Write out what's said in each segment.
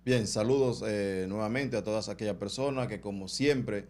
Bien, saludos nuevamente a todas aquellas personas que como siempre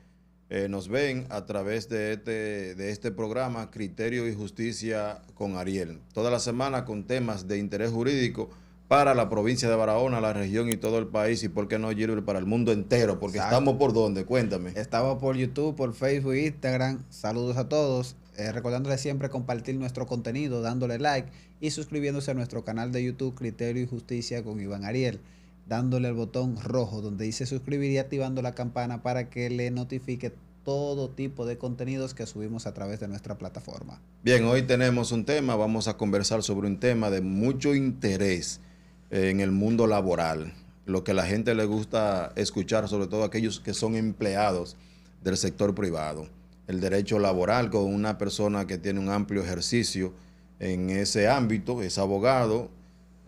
nos ven a través de este programa Criterio y Justicia con Ariel. Toda la semana con temas de interés jurídico para la provincia de Barahona, la región y todo el país y por qué no, Gilbert, para el mundo entero, porque Exacto. estamos por dónde, cuéntame. Estamos por YouTube, por Facebook, Instagram. Saludos a todos. Recordándoles siempre compartir nuestro contenido, dándole like y suscribiéndose a nuestro canal de YouTube Criterio y Justicia con Iván Ariel, dándole el botón rojo donde dice suscribir y activando la campana para que le notifique todo tipo de contenidos que subimos a través de nuestra plataforma. Bien, hoy tenemos un tema, vamos a conversar sobre un tema de mucho interés en el mundo laboral, lo que a la gente le gusta escuchar, sobre todo aquellos que son empleados del sector privado. El derecho laboral con una persona que tiene un amplio ejercicio en ese ámbito, es abogado,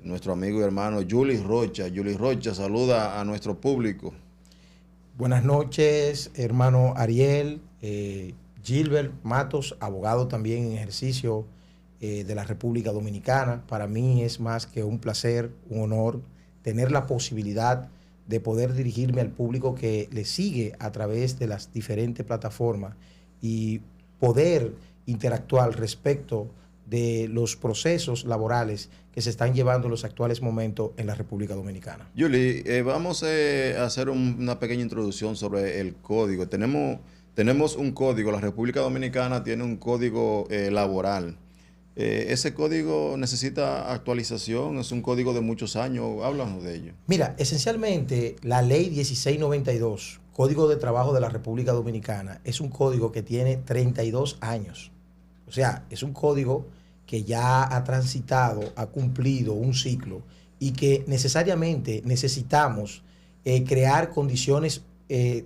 nuestro amigo y hermano Julis Rocha. Julis Rocha, saluda a nuestro público. Buenas noches, hermano Ariel, Gilbert Matos, abogado también en ejercicio de la República Dominicana. Para mí es más que un placer, un honor tener la posibilidad de poder dirigirme al público que le sigue a través de las diferentes plataformas y poder interactuar respecto de los procesos laborales que se están llevando en los actuales momentos en la República Dominicana. Yuli, vamos a hacer una pequeña introducción sobre el código. Tenemos un código, la República Dominicana tiene un código laboral. ¿Ese código necesita actualización? ¿Es un código de muchos años? Háblanos de ello. Mira, esencialmente la ley 1692, Código de Trabajo de la República Dominicana, es un código que tiene 32 años. O sea, es un código que ya ha transitado, ha cumplido un ciclo y que necesariamente necesitamos crear condiciones de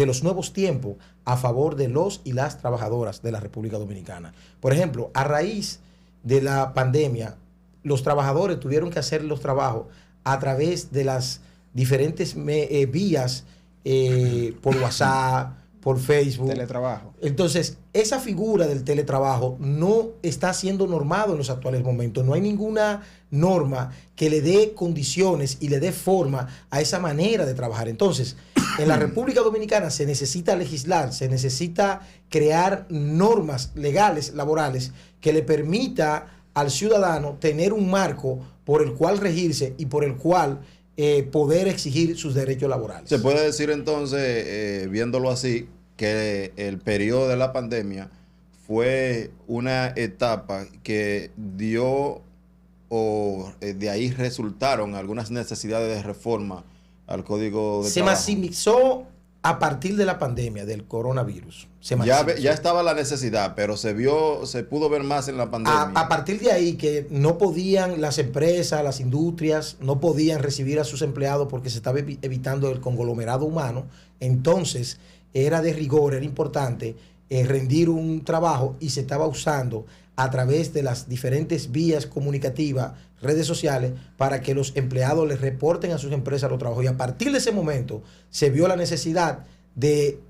los nuevos tiempos a favor de los y las trabajadoras de la República Dominicana. Por ejemplo, a raíz de la pandemia, los trabajadores tuvieron que hacer los trabajos a través de las diferentes vías por WhatsApp, por Facebook. Teletrabajo. Entonces, esa figura del teletrabajo no está siendo normado en los actuales momentos. No hay ninguna norma que le dé condiciones y le dé forma a esa manera de trabajar. Entonces, en la República Dominicana se necesita legislar, se necesita crear normas legales, laborales, que le permita al ciudadano tener un marco por el cual regirse y por el cual poder exigir sus derechos laborales. Se puede decir entonces, viéndolo así, que el periodo de la pandemia fue una etapa que dio o de ahí resultaron algunas necesidades de reforma al Código de Se Trabajo. maximizó a partir de la pandemia del coronavirus. Ya estaba la necesidad, pero se pudo ver más en la pandemia. A partir de ahí que no podían las empresas, las industrias, no podían recibir a sus empleados porque se estaba evitando el conglomerado humano. Entonces era de rigor, era importante rendir un trabajo y se estaba usando a través de las diferentes vías comunicativas, redes sociales, para que los empleados les reporten a sus empresas los trabajos. Y a partir de ese momento se vio la necesidad de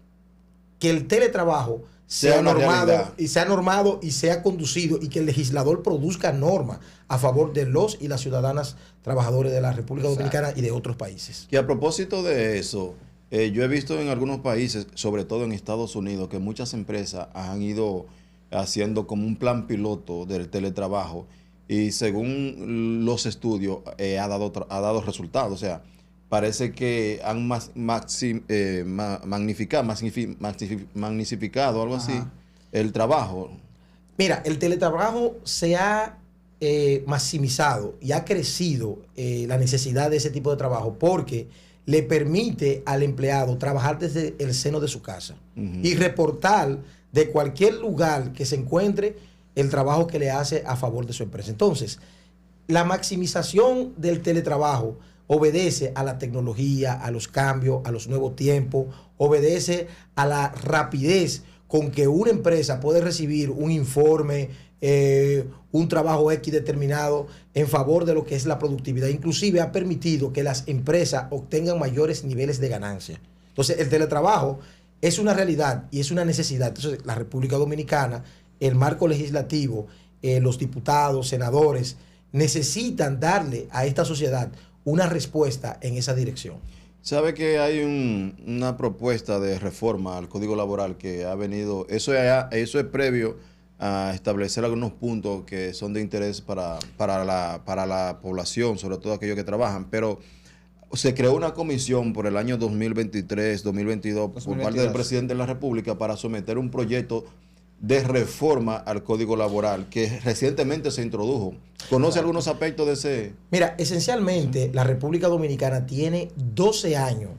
que el teletrabajo sea normado y sea conducido y que el legislador produzca normas a favor de los y las ciudadanas trabajadores de la República Dominicana y de otros países. Y a propósito de eso, yo he visto en algunos países, sobre todo en Estados Unidos, que muchas empresas han ido haciendo como un plan piloto del teletrabajo y magnificado los estudios ha dado resultados. O sea, parece que han magnificado algo así el trabajo. Mira, el teletrabajo se ha maximizado y ha crecido la necesidad de ese tipo de trabajo porque le permite al empleado trabajar desde el seno de su casa y reportar de cualquier lugar que se encuentre el trabajo que le hace a favor de su empresa. Entonces, la maximización del teletrabajo obedece a la tecnología, a los cambios, a los nuevos tiempos, obedece a la rapidez con que una empresa puede recibir un informe, un trabajo X determinado en favor de lo que es la productividad. Inclusive ha permitido que las empresas obtengan mayores niveles de ganancia. Entonces, el teletrabajo es una realidad y es una necesidad. Entonces, la República Dominicana, el marco legislativo, los diputados, senadores, necesitan darle a esta sociedad una respuesta en esa dirección. Sabe que hay una propuesta de reforma al Código Laboral que ha venido, eso es previo a establecer algunos puntos que son de interés para la población, sobre todo aquellos que trabajan, pero se creó una comisión por el año 2023, 2022, por parte del presidente de la República para someter un proyecto de reforma al Código Laboral que recientemente se introdujo. ¿Conoce algunos aspectos de ese? Mira, esencialmente la República Dominicana tiene 12 años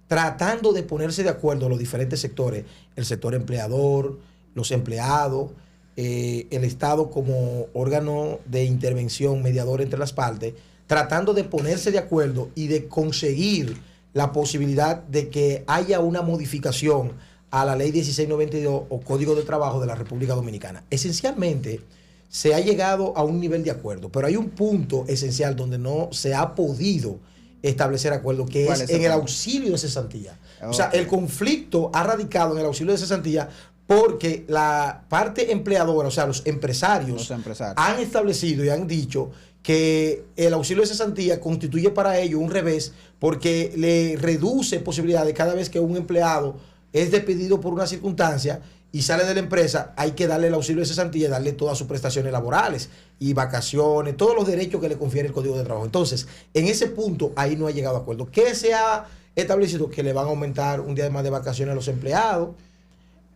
tratando de ponerse de acuerdo los diferentes sectores, el sector empleador, los empleados, el Estado como órgano de intervención, mediador entre las partes, tratando de ponerse de acuerdo y de conseguir la posibilidad de que haya una modificación a la ley 1692 o Código de Trabajo de la República Dominicana. Esencialmente se ha llegado a un nivel de acuerdo, pero hay un punto esencial donde no se ha podido establecer acuerdo, que es en el auxilio de cesantía. O sea, el conflicto ha radicado en el auxilio de cesantía porque la parte empleadora, o sea, los empresarios han establecido y han dicho que el auxilio de cesantía constituye para ellos un revés porque le reduce posibilidades cada vez que un empleado es despedido por una circunstancia y sale de la empresa, hay que darle el auxilio de cesantía y darle todas sus prestaciones laborales y vacaciones, todos los derechos que le confiere el Código de Trabajo. Entonces, en ese punto, ahí no ha llegado a acuerdo. ¿Qué se ha establecido? Que le van a aumentar un día más de vacaciones a los empleados.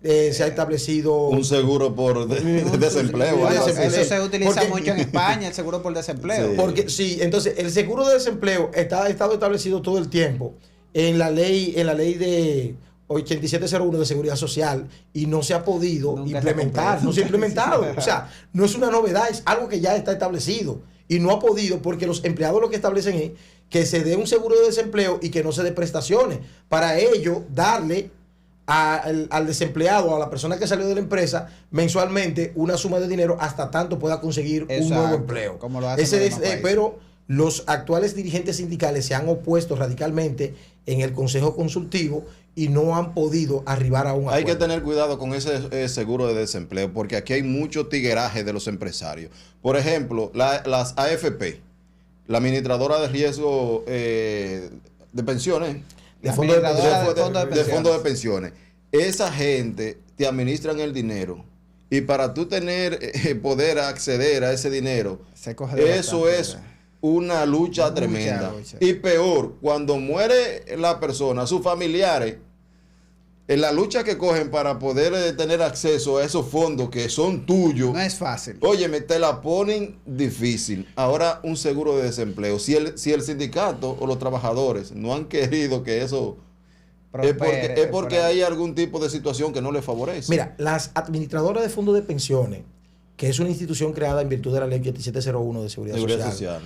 Se ha establecido un seguro por desempleo. Bueno, eso se utiliza mucho en España, el seguro por desempleo. Sí. Porque sí, entonces el seguro de desempleo ha estado establecido todo el tiempo en la ley de 8701 de Seguridad Social y no se ha podido implementar, no se ha implementado. O sea, no es una novedad, es algo que ya está establecido y no ha podido porque los empleados lo que establecen es que se dé un seguro de desempleo y que no se dé prestaciones. Para ello, darle al desempleado, a la persona que salió de la empresa, mensualmente una suma de dinero hasta tanto pueda conseguir un nuevo empleo. Como lo hacen pero los actuales dirigentes sindicales se han opuesto radicalmente en el Consejo Consultivo y no han podido arribar a un acuerdo. Hay que tener cuidado con ese seguro de desempleo porque aquí hay mucho tigueraje de los empresarios. Por ejemplo, las AFP, la administradora de riesgo de pensiones, de fondo de pensiones. Esa gente te administran el dinero y para tú tener poder acceder a ese dinero, eso es una lucha tremenda. Y peor, cuando muere la persona, sus familiares, en la lucha que cogen para poder tener acceso a esos fondos que son tuyos, no es fácil. Óyeme, te la ponen difícil. Ahora, un seguro de desempleo. Si el sindicato o los trabajadores no han querido que eso es porque hay algún tipo de situación que no les favorece. Mira, las administradoras de fondos de pensiones, que es una institución creada en virtud de la ley 8701 de Seguridad Social.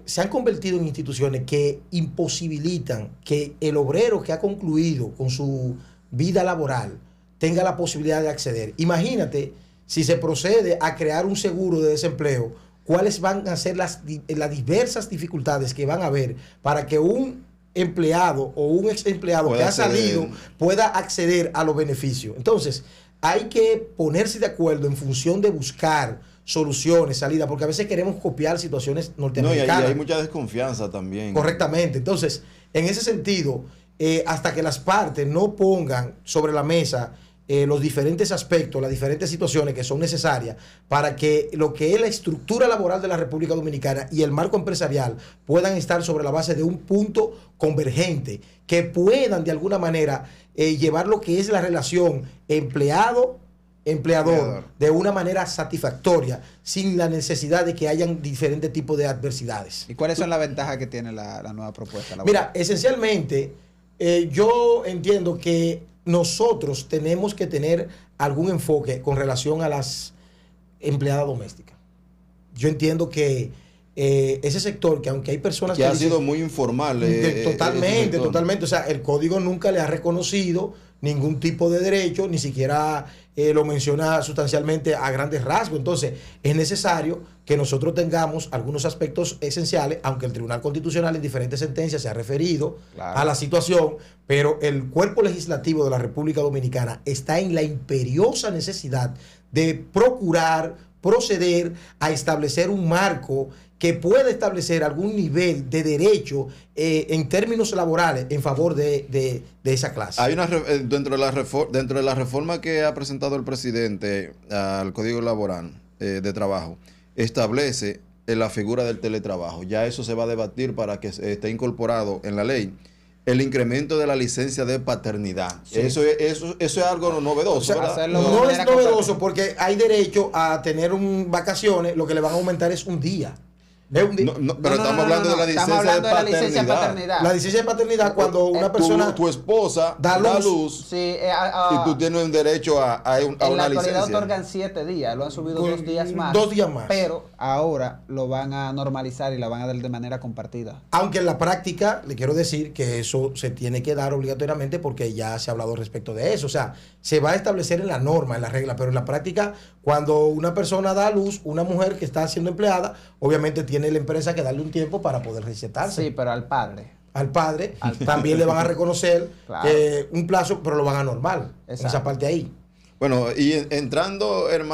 Se han convertido en instituciones que imposibilitan que el obrero que ha concluido con su vida laboral tenga la posibilidad de acceder. Imagínate si se procede a crear un seguro de desempleo, cuáles van a ser las diversas dificultades que van a haber para que un empleado o un ex empleado que ha salido pueda acceder a los beneficios. Entonces, hay que ponerse de acuerdo en función de buscar soluciones, salidas, porque a veces queremos copiar situaciones norteamericanas. No, y hay mucha desconfianza también. Correctamente. Entonces, en ese sentido, hasta que las partes no pongan sobre la mesa los diferentes aspectos, las diferentes situaciones que son necesarias para que lo que es la estructura laboral de la República Dominicana y el marco empresarial puedan estar sobre la base de un punto convergente, que puedan de alguna manera llevar lo que es la relación empleador de una manera satisfactoria, sin la necesidad de que hayan diferentes tipos de adversidades. ¿Y cuáles son las ventajas que tiene la nueva propuesta laboral? Mira, esencialmente, yo entiendo que nosotros tenemos que tener algún enfoque con relación a las empleadas domésticas. Yo entiendo que ese sector, que aunque hay personas que ha sido muy informal. Totalmente. O sea, el código nunca le ha reconocido ningún tipo de derecho, ni siquiera lo menciona sustancialmente a grandes rasgos. Entonces, es necesario que nosotros tengamos algunos aspectos esenciales, aunque el Tribunal Constitucional en diferentes sentencias se ha referido a la situación, pero el cuerpo legislativo de la República Dominicana está en la imperiosa necesidad de procurar proceder a establecer un marco que pueda establecer algún nivel de derecho en términos laborales en favor de esa clase. Hay una dentro de la reforma que ha presentado el presidente al Código Laboral de Trabajo, establece la figura del teletrabajo. Ya eso se va a debatir para que esté incorporado en la ley. El incremento de la licencia de paternidad. Sí. Eso es algo novedoso. O sea, no es novedoso porque hay derecho a tener vacaciones, lo que le van a aumentar es un día. Pero estamos hablando de la licencia de paternidad. La licencia de paternidad cuando una persona... Tu esposa da luz sí, y tú tienes un derecho a una licencia. En la actualidad otorgan 7 días, lo han subido 2 días más. 2 días más. Pero ahora lo van a normalizar y la van a dar de manera compartida. Aunque en la práctica, le quiero decir que eso se tiene que dar obligatoriamente porque ya se ha hablado respecto de eso. O sea, se va a establecer en la norma, en la regla, pero en la práctica, cuando una persona da a luz, una mujer que está siendo empleada, obviamente tiene la empresa que darle un tiempo para poder recetarse. Sí, pero al padre también le van a reconocer un plazo, pero lo van a normal. En esa parte ahí. Bueno, y entrando en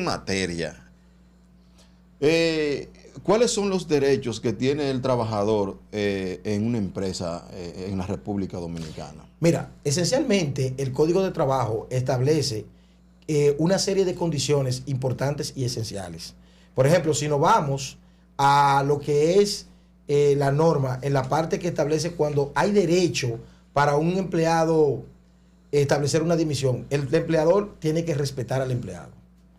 materia, ¿cuáles son los derechos que tiene el trabajador en una empresa en la República Dominicana? Mira, esencialmente el Código de Trabajo establece una serie de condiciones importantes y esenciales. Por ejemplo, si nos vamos a lo que es la norma en la parte que establece cuando hay derecho para un empleado establecer una dimisión, el empleador tiene que respetar al empleado.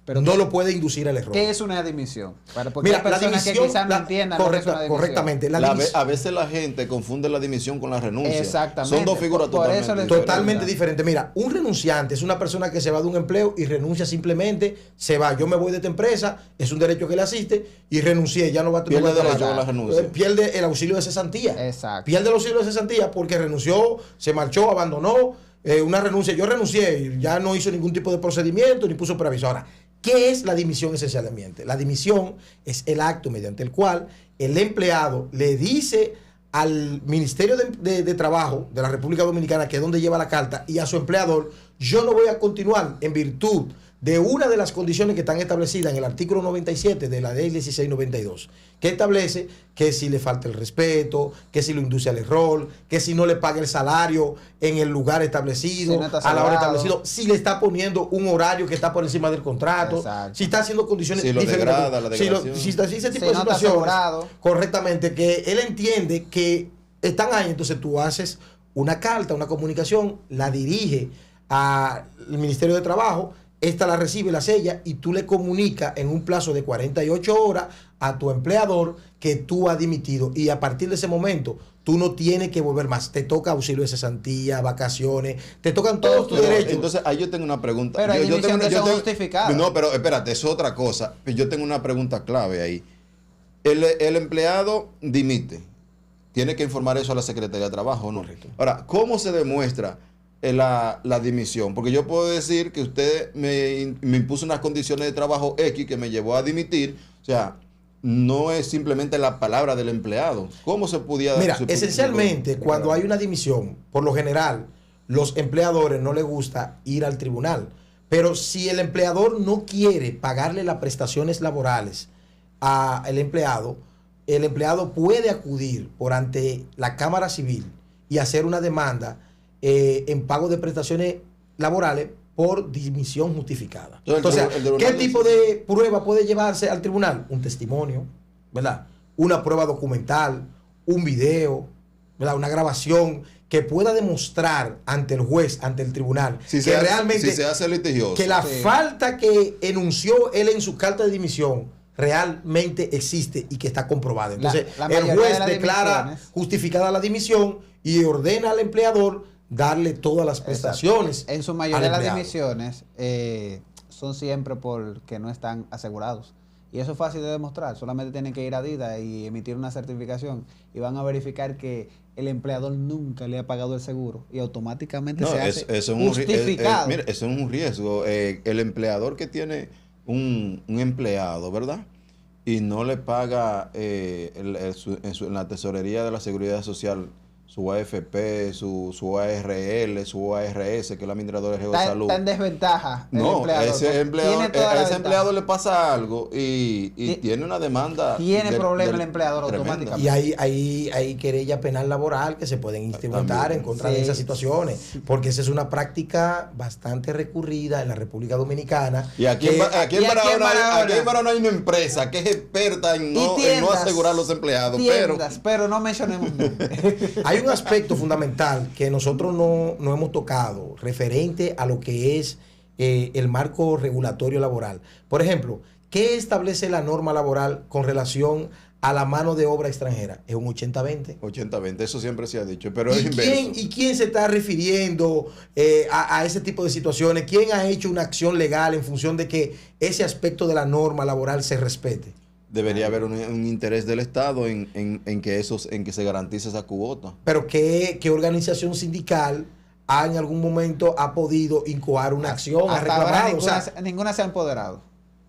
Pero no lo puede inducir al error. ¿Qué es una dimisión? Porque mira, hay personas que quizás no entiendan correctamente. A veces la gente confunde la dimisión con la renuncia. Exactamente. Son dos figuras totalmente diferentes. Mira, un renunciante es una persona que se va de un empleo y renuncia simplemente, se va. Yo me voy de esta empresa, es un derecho que le asiste y renuncié, ya no va a tener derecho a la renuncia. Pierde el auxilio de cesantía. Exacto. Pierde el auxilio de cesantía porque renunció, se marchó, abandonó una renuncia. Yo renuncié, ya no hizo ningún tipo de procedimiento ni puso preaviso. Ahora, ¿qué es la dimisión esencialmente? La dimisión es el acto mediante el cual el empleado le dice al Ministerio de Trabajo de la República Dominicana, que es donde lleva la carta, y a su empleador: yo no voy a continuar en virtud de una de las condiciones que están establecidas en el artículo 97 de la ley 1692, que establece que si le falta el respeto, que si lo induce al error, que si no le paga el salario en el lugar establecido, si no a la hora establecida, si le está poniendo un horario que está por encima del contrato, exacto, si está haciendo condiciones diferentes, degrada la degradación, si ese tipo de situaciones, correctamente, que él entiende que están ahí, entonces tú haces una carta, una comunicación, la dirige al Ministerio de Trabajo. Esta la recibe, la sella y tú le comunicas en un plazo de 48 horas a tu empleador que tú has dimitido. Y a partir de ese momento, tú no tienes que volver más. Te toca auxilio de cesantía, vacaciones, te tocan todos tus derechos. Entonces, ahí yo tengo una pregunta. Pero hay dimisión que son justificadas. No, pero espérate, eso es otra cosa. Yo tengo una pregunta clave ahí. El empleado dimite. Tiene que informar eso a la Secretaría de Trabajo, ¿no? Correcto. Ahora, ¿cómo se demuestra la dimisión? Porque yo puedo decir que usted me impuso unas condiciones de trabajo X que me llevó a dimitir. O sea, no es simplemente la palabra del empleado. ¿Cómo se podía dar? Mira, esencialmente, cuando hay una dimisión, por lo general, los empleadores no les gusta ir al tribunal. Pero si el empleador no quiere pagarle las prestaciones laborales al empleado, el empleado puede acudir por ante la Cámara Civil y hacer una demanda en pago de prestaciones laborales por dimisión justificada. Entonces, ¿qué tipo de prueba puede llevarse al tribunal? Un testimonio, ¿verdad? Una prueba documental, un video, ¿verdad? Una grabación que pueda demostrar ante el juez, ante el tribunal, si se hace litigioso, que la falta que enunció él en su carta de dimisión realmente existe y que está comprobada. Entonces, el juez declara justificada la dimisión y ordena al empleador darle todas las prestaciones. Exacto. En su mayoría las dimisiones son siempre porque no están asegurados. Y eso es fácil de demostrar. Solamente tienen que ir a DIDA y emitir una certificación y van a verificar que el empleador nunca le ha pagado el seguro y automáticamente se hace justificado. Mira, eso es un riesgo. El empleador que tiene un empleado, ¿verdad? Y no le paga en la tesorería de la Seguridad Social su AFP, su ARL, su ARS, que es la Administradora de Salud. Está en desventaja el No, empleador, ese empleador, tiene toda a la ese ventaja. empleado le pasa algo y tiene una demanda. Tiene problema el empleador tremenda. automáticamente. Y hay querella penal laboral que se pueden instrumentar en contra de esas situaciones, porque esa es una práctica bastante recurrida en la República Dominicana. Y aquí en Barahona hay una empresa que es experta en no asegurar los empleados. Pero no mencionemos nombres. Hay un aspecto fundamental que nosotros no hemos tocado referente a lo que es el marco regulatorio laboral. Por ejemplo, ¿qué establece la norma laboral con relación a la mano de obra extranjera? Es un 80-20. 80-20, eso siempre se ha dicho, pero es inverso. ¿Y quién se está refiriendo a ese tipo de situaciones? ¿Quién ha hecho una acción legal en función de que ese aspecto de la norma laboral se respete? Debería haber un interés del Estado en que se garantice esa cuota. Pero ¿qué organización sindical en algún momento ha podido incoar una acción? Ha reclamado. Ninguna se ha empoderado.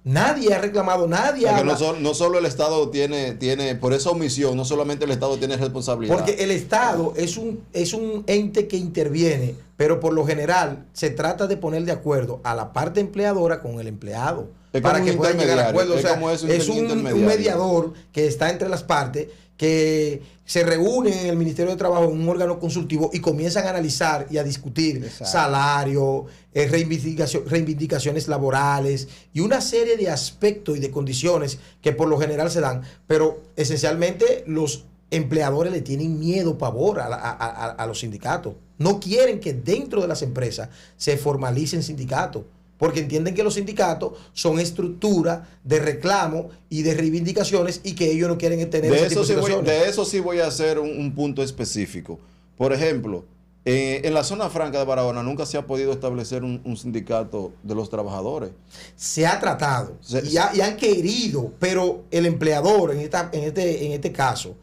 Nadie ha reclamado, nadie ha no solo el Estado tiene, por esa omisión, no solamente el Estado tiene responsabilidad. Porque el Estado es un ente que interviene, pero por lo general se trata de poner de acuerdo a la parte empleadora con el empleado. Para que puedan llegar a acuerdos. Es un mediador que está entre las partes, que se reúnen en el Ministerio de Trabajo en un órgano consultivo y comienzan a analizar y a discutir salario, reivindicaciones laborales y una serie de aspectos y de condiciones que por lo general se dan, pero esencialmente los empleadores le tienen miedo, pavor a los sindicatos. No quieren que dentro de las empresas se formalicen sindicatos, porque entienden que los sindicatos son estructuras de reclamo y de reivindicaciones y que ellos no quieren tener ese tipo de situaciones. De eso sí voy a hacer un punto específico. Por ejemplo, en la zona franca de Barahona nunca se ha podido establecer un sindicato de los trabajadores. Se ha tratado y han querido, pero el empleador en este caso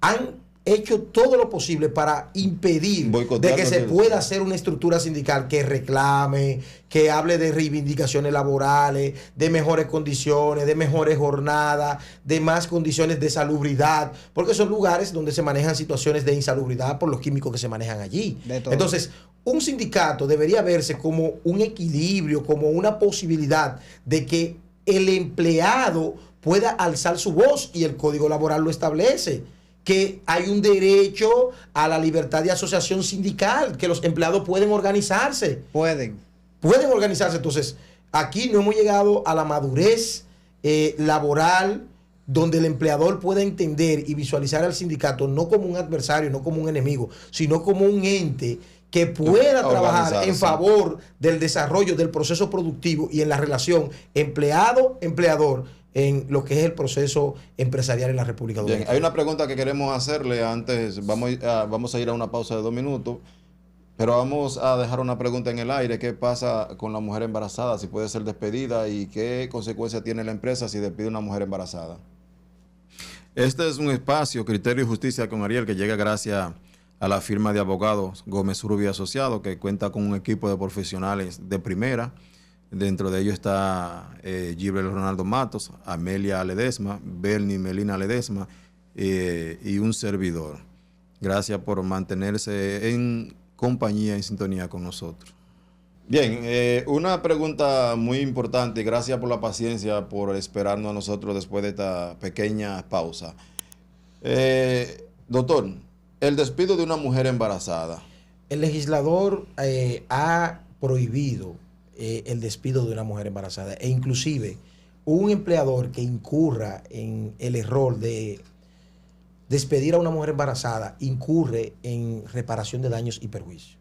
han hecho todo lo posible para impedir de que se pueda hacer una estructura sindical que reclame, que hable de reivindicaciones laborales, de mejores condiciones, de mejores jornadas, de más condiciones de salubridad, porque son lugares donde se manejan situaciones de insalubridad por los químicos que se manejan allí. Entonces, un sindicato debería verse como un equilibrio, como una posibilidad de que el empleado pueda alzar su voz, y el Código Laboral lo establece, que hay un derecho a la libertad de asociación sindical, que los empleados pueden organizarse. Pueden organizarse. Entonces, aquí no hemos llegado a la madurez laboral donde el empleador pueda entender y visualizar al sindicato no como un adversario, no como un enemigo, sino como un ente que pueda trabajar en favor del desarrollo del proceso productivo y en la relación empleado-empleador en lo que es el proceso empresarial en la República Dominicana. Bien, hay una pregunta que queremos hacerle antes, vamos a ir a una pausa de 2 minutos, pero vamos a dejar una pregunta en el aire. ¿Qué pasa con la mujer embarazada? Si puede ser despedida y qué consecuencias tiene la empresa si despide a una mujer embarazada. Este es un espacio, Criterio y Justicia con Ariel, que llega gracias a la firma de abogados Gómez Rubio Asociado, que cuenta con un equipo de profesionales de primera. Dentro de ellos está Gilbert Ronaldo Matos, Amelia Ledesma, Bernie Melina Ledesma y un servidor. Gracias por mantenerse en compañía, en sintonía con nosotros. Bien, una pregunta muy importante, y gracias por la paciencia, por esperarnos a nosotros después de esta pequeña pausa. Doctor, el despido de una mujer embarazada. El legislador ha prohibido el despido de una mujer embarazada, e inclusive un empleador que incurra en el error de despedir a una mujer embarazada incurre en reparación de daños y perjuicios,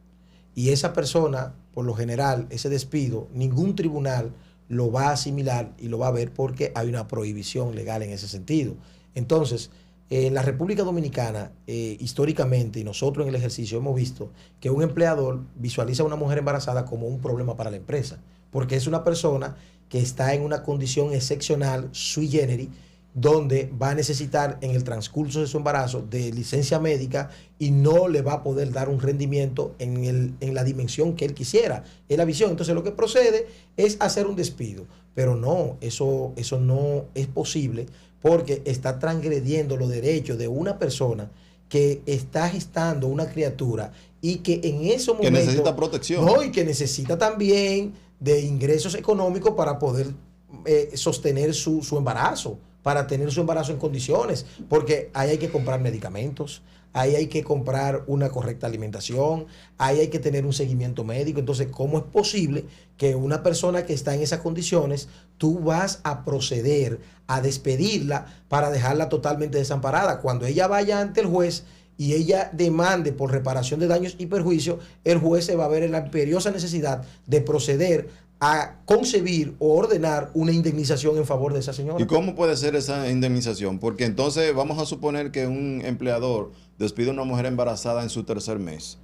y esa persona, por lo general, ese despido, ningún tribunal lo va a asimilar y lo va a ver porque hay una prohibición legal en ese sentido. Entonces, en la República Dominicana, históricamente, y nosotros en el ejercicio hemos visto que un empleador visualiza a una mujer embarazada como un problema para la empresa, porque es una persona que está en una condición excepcional, sui generis, donde va a necesitar en el transcurso de su embarazo de licencia médica y no le va a poder dar un rendimiento en la dimensión que él quisiera, en la visión. Entonces lo que procede es hacer un despido, pero no, eso no es posible, porque está transgrediendo los derechos de una persona que está gestando una criatura y que en ese momento... Que necesita protección. No, y que necesita también de ingresos económicos para poder sostener su embarazo, para tener su embarazo en condiciones, porque ahí hay que comprar medicamentos, ahí hay que comprar una correcta alimentación, ahí hay que tener un seguimiento médico. Entonces, ¿cómo es posible que una persona que está en esas condiciones, tú vas a proceder a despedirla para dejarla totalmente desamparada? Cuando ella vaya ante el juez y ella demande por reparación de daños y perjuicios, el juez se va a ver en la imperiosa necesidad de proceder a concebir o ordenar una indemnización en favor de esa señora. ¿Y cómo puede ser esa indemnización? Porque entonces vamos a suponer que un empleador despide a una mujer embarazada en su tercer mes.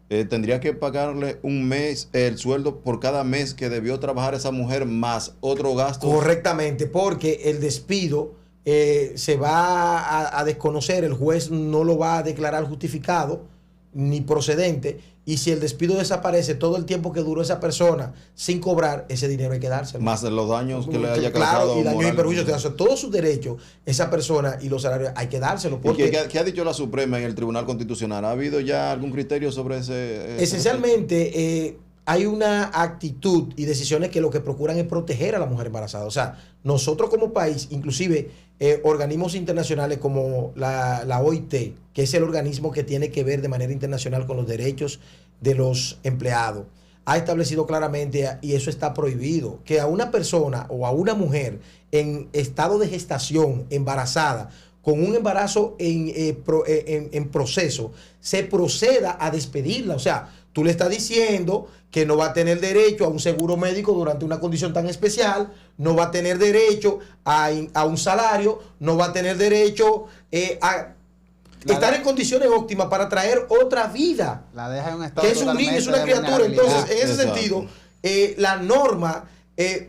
Tendría que pagarle un mes el sueldo por cada mes que debió trabajar esa mujer más otro gasto. Correctamente, porque el despido se va a desconocer, el juez no lo va a declarar justificado ni procedente, y si el despido desaparece todo el tiempo que duró esa persona sin cobrar, ese dinero hay que dárselo. Más de los daños que le haya causado. Claro, y daños y perjuicios, todos sus derechos, esa persona y los salarios hay que dárselo. Porque, ¿qué ha dicho la Suprema en el Tribunal Constitucional? ¿Ha habido ya algún criterio sobre ese? Esencialmente, hay una actitud y decisiones que lo que procuran es proteger a la mujer embarazada. O sea, nosotros como país, inclusive organismos internacionales como la OIT, que es el organismo que tiene que ver de manera internacional con los derechos de los empleados, ha establecido claramente, y eso está prohibido, que a una persona o a una mujer en estado de gestación, embarazada, con un embarazo en proceso, se proceda a despedirla. O sea, tú le estás diciendo que no va a tener derecho a un seguro médico durante una condición tan especial, no va a tener derecho a un salario, no va a tener derecho a estar en condiciones óptimas para traer otra vida. La deja en un estado que es un niño, es una criatura. Entonces, en ese sentido, la norma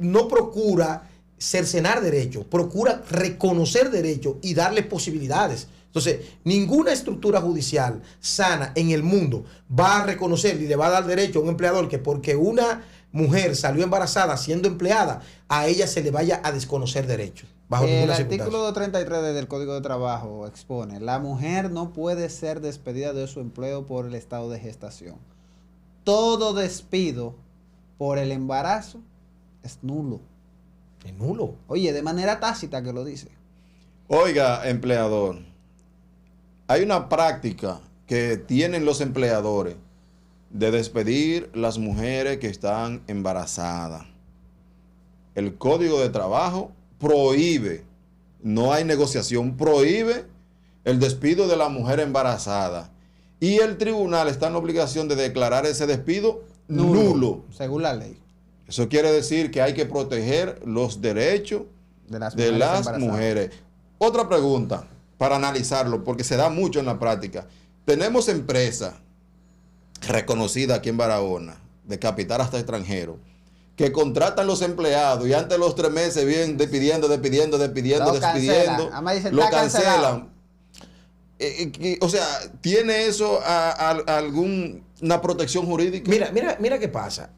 no procura cercenar derechos, procura reconocer derechos y darle posibilidades. Entonces, ninguna estructura judicial sana en el mundo va a reconocer y le va a dar derecho a un empleador que porque una mujer salió embarazada siendo empleada, a ella se le vaya a desconocer derechos. Bajo El ninguna artículo 33 del Código de Trabajo expone: la mujer no puede ser despedida de su empleo por el estado de gestación. Todo despido por el embarazo es nulo. Es nulo. Oye, de manera tácita que lo dice. Oiga, empleador, hay una práctica que tienen los empleadores de despedir las mujeres que están embarazadas. El Código de Trabajo prohíbe, no hay negociación, prohíbe el despido de la mujer embarazada. Y el tribunal está en la obligación de declarar ese despido nulo. Según la ley. Eso quiere decir que hay que proteger los derechos de las mujeres. Otra pregunta para analizarlo, porque se da mucho en la práctica. Tenemos empresas reconocidas aquí en Barahona, de capital hasta extranjero, que contratan los empleados y antes de los 3 meses vienen despidiendo, lo cancelan. O sea, ¿tiene eso alguna protección jurídica? Mira qué pasa.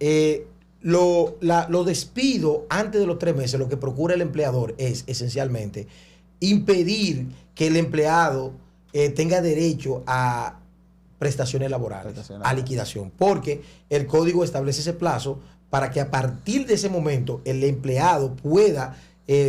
Los despidos antes de los 3 meses, lo que procura el empleador es esencialmente impedir que el empleado tenga derecho a prestaciones laborales, a liquidación, porque el código establece ese plazo para que a partir de ese momento el empleado pueda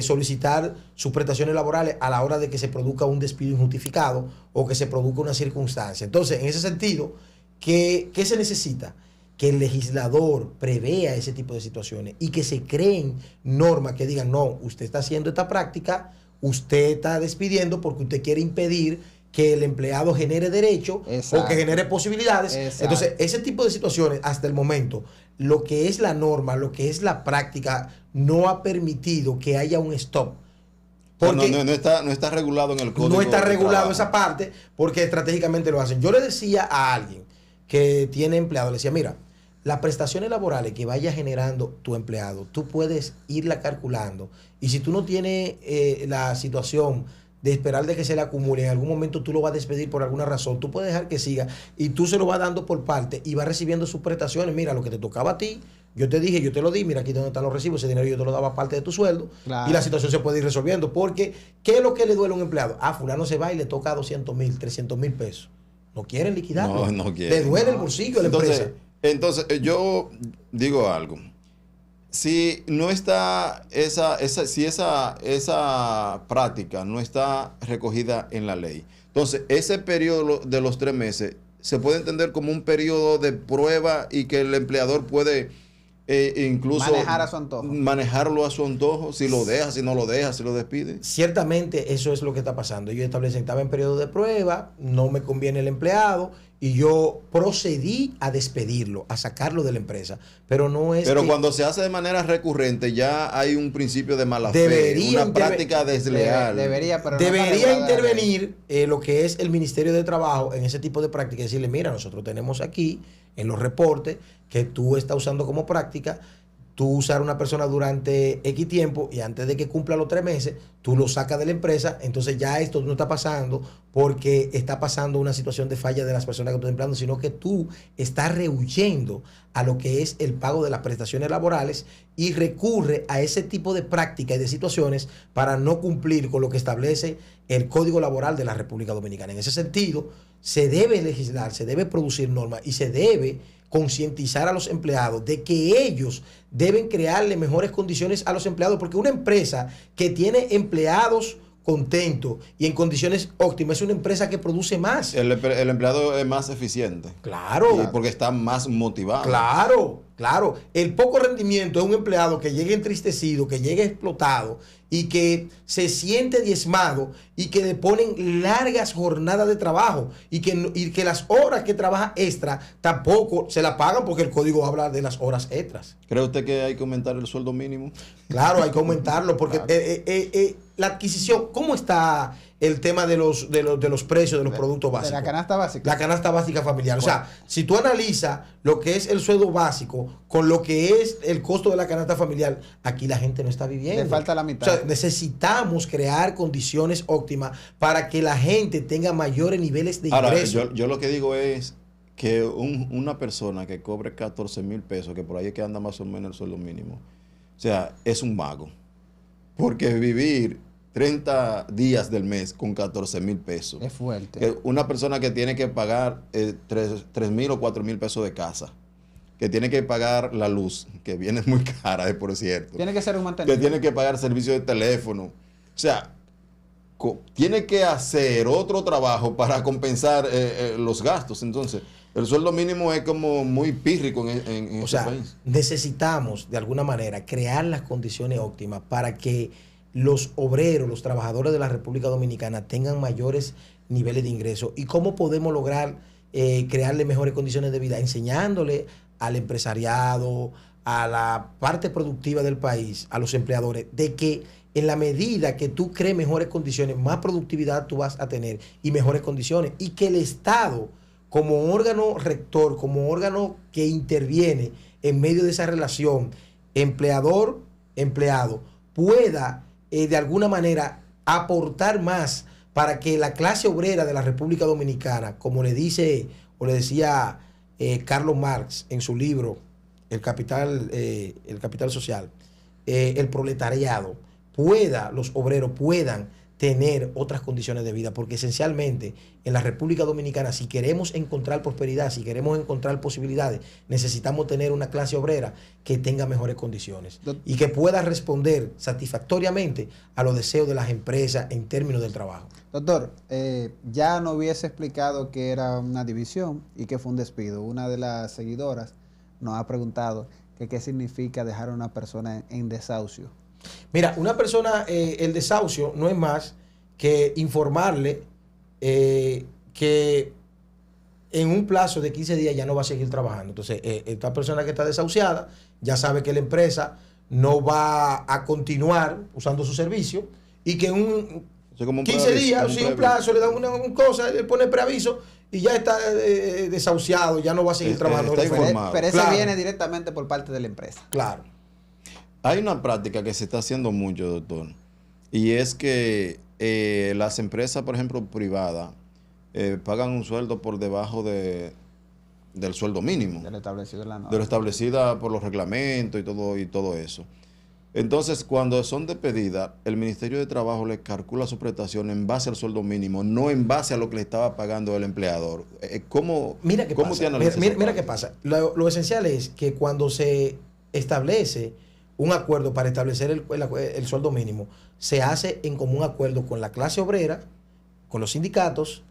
solicitar sus prestaciones laborales a la hora de que se produzca un despido injustificado o que se produzca una circunstancia. Entonces, en ese sentido, ¿qué se necesita? Que el legislador prevea ese tipo de situaciones y que se creen normas que digan: no, usted está haciendo esta práctica, usted está despidiendo porque usted quiere impedir que el empleado genere derecho. Exacto. O que genere posibilidades. Exacto. Entonces, ese tipo de situaciones, hasta el momento, lo que es la norma, lo que es la práctica, no ha permitido que haya un stop. Porque no está regulado en el código. No está regulado esa parte porque estratégicamente lo hacen. Yo le decía a alguien que tiene empleado, le decía: mira, las prestaciones laborales que vaya generando tu empleado, tú puedes irla calculando. Y si tú no tienes la situación de esperar de que se le acumule. En algún momento tú lo vas a despedir por alguna razón. Tú puedes dejar que siga y tú se lo vas dando por parte y vas recibiendo sus prestaciones. Mira, lo que te tocaba a ti, yo te dije, yo te lo di, mira aquí donde están los recibos, ese dinero yo te lo daba parte de tu sueldo. Claro. Y la situación se puede ir resolviendo. Porque, ¿qué es lo que le duele a un empleado? Fulano se va y le toca 200,000, 300,000 pesos. No quieren liquidarlo. No quieren. Le duele el bolsillo a la empresa. Entonces, yo digo algo. Si no está esa práctica no está recogida en la ley, entonces ese periodo de los 3 meses se puede entender como un periodo de prueba y que el empleador puede incluso manejarlo a su antojo, si lo deja, si no lo deja, si lo despide. Ciertamente eso es lo que está pasando. Ellos establecen, estaba en periodo de prueba, no me conviene el empleado y yo procedí a despedirlo, a sacarlo de la empresa. Pero no es Pero cuando se hace de manera recurrente ya hay un principio de mala fe, una práctica desleal. Debería intervenir lo que es el Ministerio de Trabajo en ese tipo de práctica y decirle, mira, nosotros tenemos aquí en los reportes que tú estás usando como práctica, tú usar a una persona durante X tiempo y antes de que cumpla los 3 meses, tú lo sacas de la empresa, entonces ya esto no está pasando porque está pasando una situación de falla de las personas que tú estás empleando, sino que tú estás rehuyendo a lo que es el pago de las prestaciones laborales y recurre a ese tipo de práctica y de situaciones para no cumplir con lo que establece el Código Laboral de la República Dominicana. En ese sentido, se debe legislar, se debe producir normas y se debe concientizar a los empleados de que ellos deben crearle mejores condiciones a los empleados, porque una empresa que tiene empleados contentos y en condiciones óptimas es una empresa que produce más. El empleado es más eficiente. Claro. Porque está más motivado. Claro. El poco rendimiento es un empleado que llegue entristecido, que llegue explotado y que se siente diezmado y que le ponen largas jornadas de trabajo y que las horas que trabaja extra tampoco se la pagan porque el código habla de las horas extras. ¿Cree usted que hay que aumentar el sueldo mínimo? Claro, hay que aumentarlo porque la adquisición, ¿cómo está el tema de los precios de los productos básicos? De la canasta básica. La canasta básica familiar. O sea, si tú analizas lo que es el sueldo básico con lo que es el costo de la canasta familiar, aquí la gente no está viviendo. Le falta la mitad. O sea, necesitamos crear condiciones óptimas para que la gente tenga mayores niveles de ingresos. Ahora, yo lo que digo es que una persona que cobre 14,000 pesos, que por ahí es que anda más o menos el sueldo mínimo, o sea, es un vago. Porque vivir 30 días del mes con 14,000 pesos. Es fuerte. Que una persona que tiene que pagar 3,000 o 4,000 pesos de casa, que tiene que pagar la luz, que viene muy cara, por cierto. Tiene que ser un mantenimiento. Que tiene que pagar servicio de teléfono. O sea, tiene que hacer otro trabajo para compensar los gastos. Entonces, el sueldo mínimo es como muy pírrico en este país. Necesitamos, de alguna manera, crear las condiciones óptimas para que los obreros, los trabajadores de la República Dominicana tengan mayores niveles de ingresos. ¿Y cómo podemos lograr crearle mejores condiciones de vida? Enseñándole al empresariado, a la parte productiva del país, a los empleadores, de que en la medida que tú crees mejores condiciones, más productividad tú vas a tener y mejores condiciones. Y que el Estado, como órgano rector, como órgano que interviene en medio de esa relación empleador-empleado, pueda de alguna manera aportar más para que la clase obrera de la República Dominicana, como le dice o le decía Carlos Marx en su libro El Capital Social, el proletariado, los obreros puedan tener otras condiciones de vida, porque esencialmente en la República Dominicana, si queremos encontrar prosperidad, si queremos encontrar posibilidades, necesitamos tener una clase obrera que tenga mejores condiciones y que pueda responder satisfactoriamente a los deseos de las empresas en términos del trabajo. Doctor, ya no hubiese explicado que era una división y que fue un despido. Una de las seguidoras nos ha preguntado que qué significa dejar a una persona en desahucio. Mira, una persona, el desahucio no es más que informarle que en un plazo de 15 días ya no va a seguir trabajando. Entonces, esta persona que está desahuciada ya sabe que la empresa no va a continuar usando su servicio y que en 15 días, si un plazo, le da una cosa, le pone preaviso y ya está desahuciado, ya no va a seguir trabajando. Pero eso viene directamente por parte de la empresa. Claro. Hay una práctica que se está haciendo mucho, doctor, y es que las empresas, por ejemplo, privadas, pagan un sueldo por debajo del sueldo mínimo, De lo establecido en la norma. de lo establecida por los reglamentos y todo eso. Entonces, cuando son despedidas, el Ministerio de Trabajo le calcula su prestación en base al sueldo mínimo, no en base a lo que le estaba pagando el empleador. ¿Cómo, Mira qué cómo pasa. te analizas Mira, esa mira parte? qué pasa. Lo esencial es que cuando se establece un acuerdo para establecer el sueldo mínimo, se hace en común acuerdo con la clase obrera, con los sindicatos,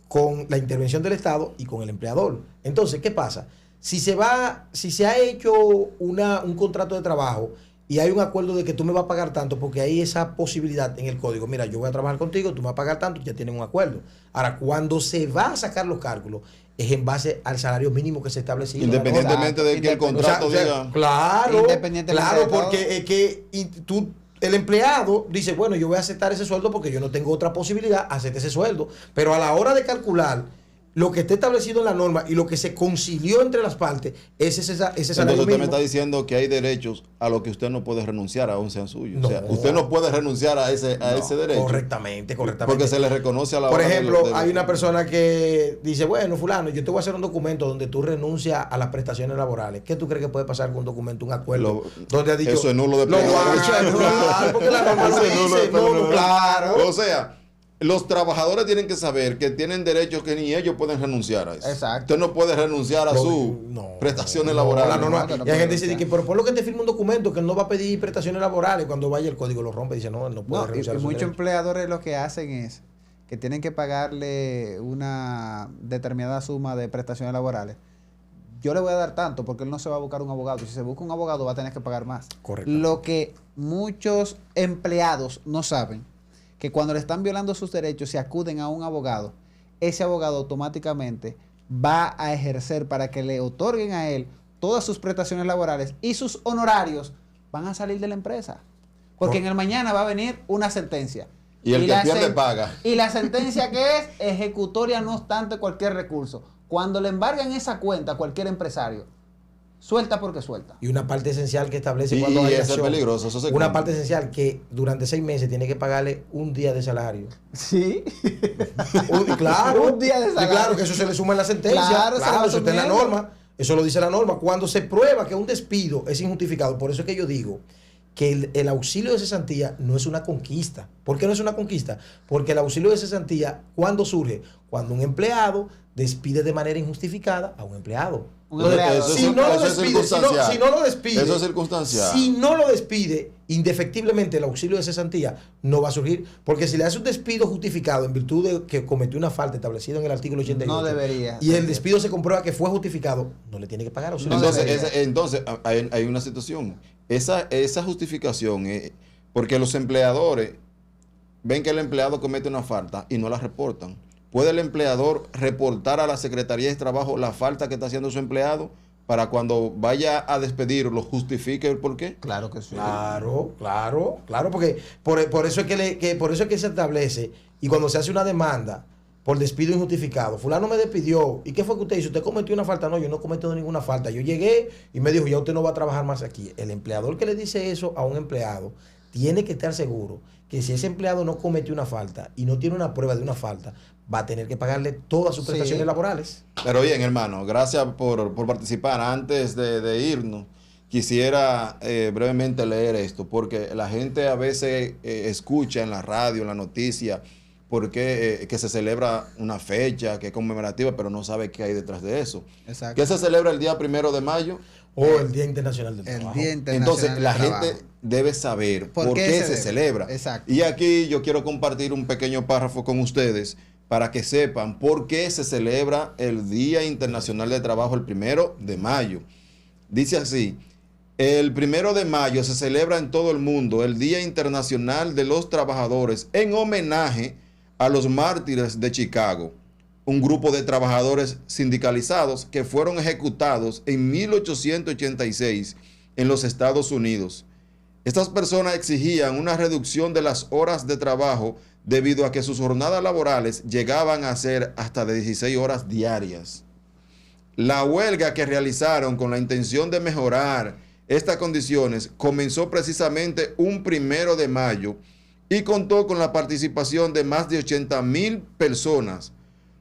con la intervención del Estado y con el empleador. Entonces, ¿qué pasa? Si se ha hecho un contrato de trabajo y hay un acuerdo de que tú me vas a pagar tanto, porque hay esa posibilidad en el código, mira, yo voy a trabajar contigo, tú me vas a pagar tanto, ya tienen un acuerdo. Ahora, cuando se va a sacar los cálculos, es en base al salario mínimo que se establecido. Independientemente de que el contrato diga... Claro, Independientemente claro, de todo. porque es que el empleado dice, bueno, yo voy a aceptar ese sueldo porque yo no tengo otra posibilidad, acepte ese sueldo. Pero a la hora de calcular lo que esté establecido en la norma y lo que se concilió entre las partes, ese salario Entonces usted me mínimo. está diciendo que hay derechos a los que usted no puede renunciar, aún sean suyos. No. O sea, usted no puede renunciar a ese derecho. Correctamente. Porque se le reconoce a la Por hora de ejemplo, de hay una persona que dice, bueno, fulano, yo te voy a hacer un documento donde tú renuncias a las prestaciones laborales. ¿Qué tú crees que puede pasar con un documento, un acuerdo? donde ha dicho, eso es nulo de no, pleno derecho. claro, porque la norma lo Eso es nulo de dice. pleno No, derecho. claro. O sea, los trabajadores tienen que saber que tienen derechos que ni ellos pueden renunciar a eso. Exacto. Usted no puede renunciar a No, sus no, prestaciones no, laborales. la norma- No, que no y hay puede gente que dice renunciar. que, pero por lo que te firma un documento que él no va a pedir prestaciones laborales, cuando vaya el código lo rompe y dice, no, él no puede No, y renunciar a sus muchos derechos. empleadores lo que hacen es que tienen que pagarle una determinada suma de prestaciones laborales. Yo le voy a dar tanto porque él no se va a buscar un abogado. Si se busca un abogado va a tener que pagar más. Correcto. Lo que muchos empleados no saben, que cuando le están violando sus derechos y acuden a un abogado, ese abogado automáticamente va a ejercer para que le otorguen a él todas sus prestaciones laborales y sus honorarios van a salir de la empresa. Porque en el mañana va a venir una sentencia. Y el que la pierde paga. Y la sentencia que es ejecutoria no obstante cualquier recurso. Cuando le embargan esa cuenta a cualquier empresario, suelta porque suelta. Y una parte esencial que establece Y cuando hay eso es acción. peligroso, eso se Una cumple. parte esencial que durante 6 meses tiene que pagarle un día de salario. Sí. Claro. Un día de Y salario. claro que eso se le suma en la sentencia. Claro, se lo va eso está en la asumiendo. norma. Eso lo dice la norma. Cuando se prueba que un despido es injustificado, por eso es que yo digo que el auxilio de cesantía no es una conquista. ¿Por qué no es una conquista? Porque el auxilio de cesantía, ¿cuándo surge? Cuando un empleado despide de manera injustificada a un empleado. Un empleado. Eso es- Si no lo eso es despide, circunstancial. si no lo despide, Eso es circunstancial. si no lo despide, indefectiblemente el auxilio de cesantía no va a surgir, porque si le hace un despido justificado en virtud de que cometió una falta establecida en el artículo 88, No debería. y el despido se comprueba que fue justificado, no le tiene que pagar auxilio. No Entonces, debería. entonces hay una situación. Esa justificación, porque los empleadores ven que el empleado comete una falta y no la reportan. ¿Puede el empleador reportar a la Secretaría de Trabajo la falta que está haciendo su empleado para cuando vaya a despedirlo justifique el por qué? Claro que sí. Claro, porque por eso es por eso es que se establece, y cuando se hace una demanda por despido injustificado, fulano me despidió, ¿y qué fue que usted hizo? ¿Usted cometió una falta? No, yo no cometí ninguna falta. Yo llegué y me dijo, ya usted no va a trabajar más aquí. El empleador que le dice eso a un empleado tiene que estar seguro que si ese empleado no cometió una falta y no tiene una prueba de una falta, va a tener que pagarle todas sus Sí. prestaciones laborales. Pero bien, hermano, gracias por participar. Antes de irnos, quisiera brevemente leer esto, porque la gente a veces escucha en la radio, en la noticia, porque que se celebra una fecha que es conmemorativa, pero no sabe qué hay detrás de eso. Exacto. ¿Qué se celebra el día 1 de mayo? O el Día Internacional del El Trabajo. Día Internacional Entonces, del la Trabajo. gente debe saber ¿Por por qué qué se se debe? celebra. Exacto. Y aquí yo quiero compartir un pequeño párrafo con ustedes para que sepan por qué se celebra el Día Internacional del Trabajo el 1 de mayo. Dice así: el 1 de mayo se celebra en todo el mundo el Día Internacional de los Trabajadores en homenaje a los mártires de Chicago, un grupo de trabajadores sindicalizados que fueron ejecutados en 1886 en los Estados Unidos. Estas personas exigían una reducción de las horas de trabajo debido a que sus jornadas laborales llegaban a ser hasta de 16 horas diarias. La huelga que realizaron con la intención de mejorar estas condiciones comenzó precisamente un 1 de mayo y contó con la participación de más de 80,000 personas.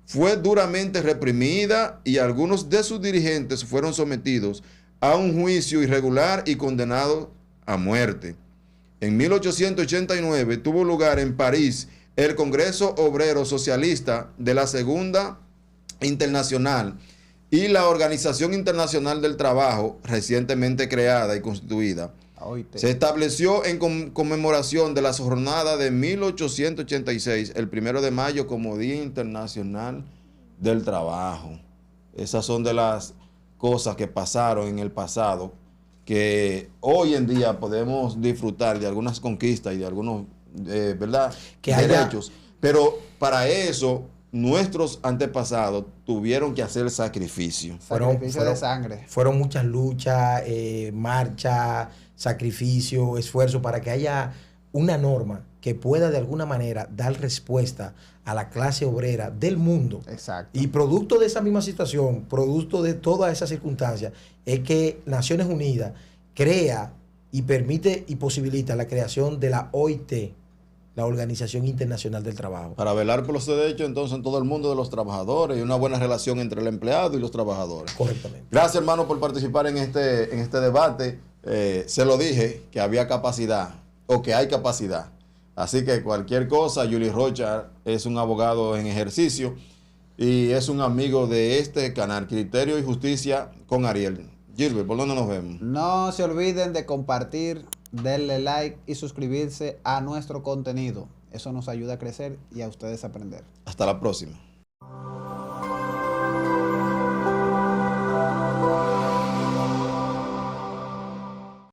Fue duramente reprimida y algunos de sus dirigentes fueron sometidos a un juicio irregular y condenados a muerte. En 1889 tuvo lugar en París el Congreso Obrero Socialista de la Segunda Internacional y la Organización Internacional del Trabajo, recientemente creada y constituida. Se estableció en conmemoración de la jornada de 1886, el 1 de mayo, como Día Internacional del Trabajo. Esas son de las cosas que pasaron en el pasado, que hoy en día podemos disfrutar de algunas conquistas y de algunos ¿verdad? derechos. Pero para eso nuestros antepasados tuvieron que hacer sacrificio. Sacrificio de sangre. Fueron muchas luchas, marchas, sacrificio, esfuerzo para que haya una norma que pueda de alguna manera dar respuesta a la clase obrera del mundo. Exacto. Y producto de esa misma situación, producto de todas esas circunstancias, es que Naciones Unidas crea y permite y posibilita la creación de la OIT, la Organización Internacional del Trabajo. Para velar por los derechos entonces en todo el mundo de los trabajadores y una buena relación entre el empleado y los trabajadores. Correctamente. Gracias, hermano, por participar en este debate. Se lo dije que había capacidad o que hay capacidad. Así que cualquier cosa, Yuli Rocha es un abogado en ejercicio y es un amigo de este canal, Criterio y Justicia con Ariel. Gilbert, ¿por dónde nos vemos? No se olviden de compartir, darle like y suscribirse a nuestro contenido. Eso nos ayuda a crecer y a ustedes a aprender. Hasta la próxima.